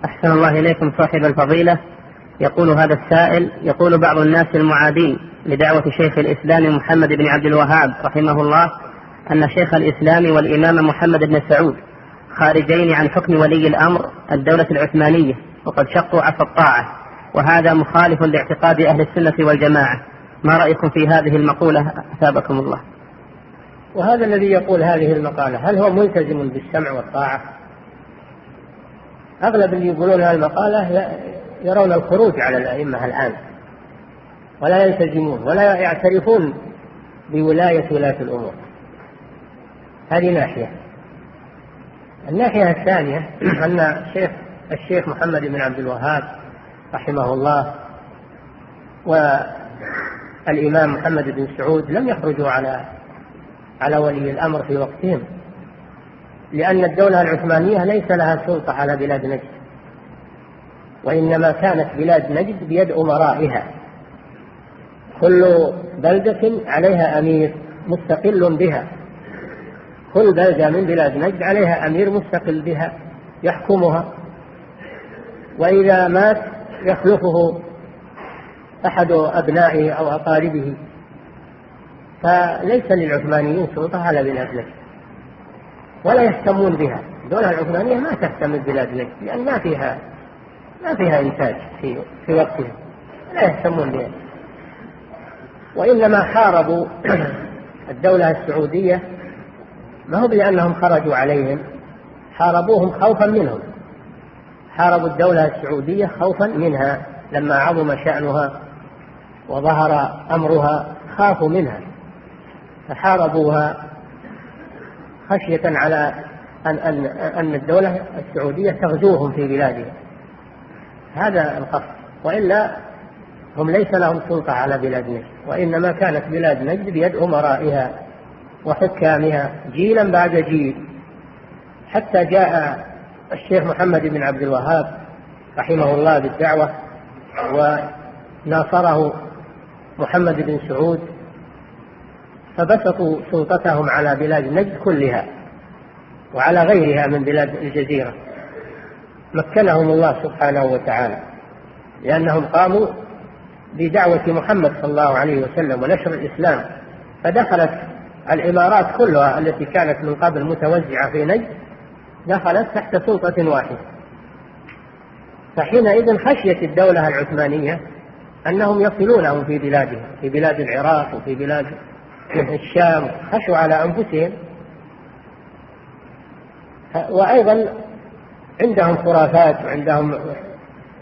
أحسن الله إليكم صاحب الفضيلة. يقول هذا السائل: يقول بعض الناس المعادين لدعوة شيخ الإسلام محمد بن عبد الوهاب رحمه الله أن شيخ الإسلام والإمام محمد بن سعود خارجين عن حكم ولي الأمر الدولة العثمانية وقد شقوا عصا الطاعة، وهذا مخالف لاعتقاد أهل السنة والجماعة. ما رأيكم في هذه المقولة أثابكم الله؟ وهذا الذي يقول هذه المقالة هل هو ملتزم بالسمع والطاعة؟ أغلب اللي يقولون هذه المقالة يرون الخروج على الأئمة الآن، ولا يلتزمون ولا يعترفون بولاية ولاة الأمور. هذه ناحية. الناحية الثانية أن الشيخ محمد بن عبد الوهاب رحمه الله والإمام محمد بن سعود لم يخرجوا على ولي الأمر في وقتهم، لأن الدولة العثمانية ليس لها سلطة على بلاد نجد، وإنما كانت بلاد نجد بيد أمرائها، كل بلدة عليها أمير مستقل بها، كل بلدة من بلاد نجد عليها أمير مستقل بها يحكمها، وإذا مات يخلفه أحد أبنائه أو أقاربه، فليس للعثمانيين سلطة على بلاد نجد ولا يهتمون بها. الدولة العثمانية ما تهتم ببلاد نجد لأن ما فيها إنتاج في وقتها، لا يهتمون بها، وإنما حاربوا الدولة السعودية ما هو لأنهم خرجوا عليهم، حاربوهم خوفا منهم، حاربوا الدولة السعودية خوفا منها، لما عظم شأنها وظهر أمرها خافوا منها فحاربوها خشية على أن الدولة السعودية تغزوهم في بلادها. هذا القصد، وإلا هم ليس لهم سلطة على بلاد نجد، وإنما كانت بلاد نجد بيد أمرائها وحكامها جيلا بعد جيل، حتى جاء الشيخ محمد بن عبد الوهاب رحمه الله بالدعوة وناصره محمد بن سعود، فبسطوا سلطتهم على بلاد نجد كلها وعلى غيرها من بلاد الجزيرة، مكنهم الله سبحانه وتعالى، لأنهم قاموا بدعوة محمد صلى الله عليه وسلم ونشر الإسلام، فدخلت الإمارات كلها التي كانت من قبل متوزعة في نجد دخلت تحت سلطة واحدة. فحينئذ خشيت الدولة العثمانية أنهم يصلونهم في بلادهم، في بلاد العراق وفي بلاد الشام، خشوا على أنفسهم، وأيضا عندهم خرافات وعندهم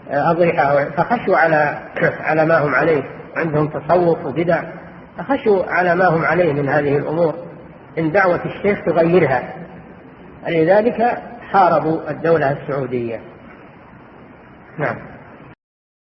أضرحة، فخشوا على ما هم عليه، عندهم تصوف وبدع، فخشوا على ما هم عليه من هذه الأمور إن دعوة الشيخ تغيرها، لذلك حاربوا الدولة السعودية. نعم.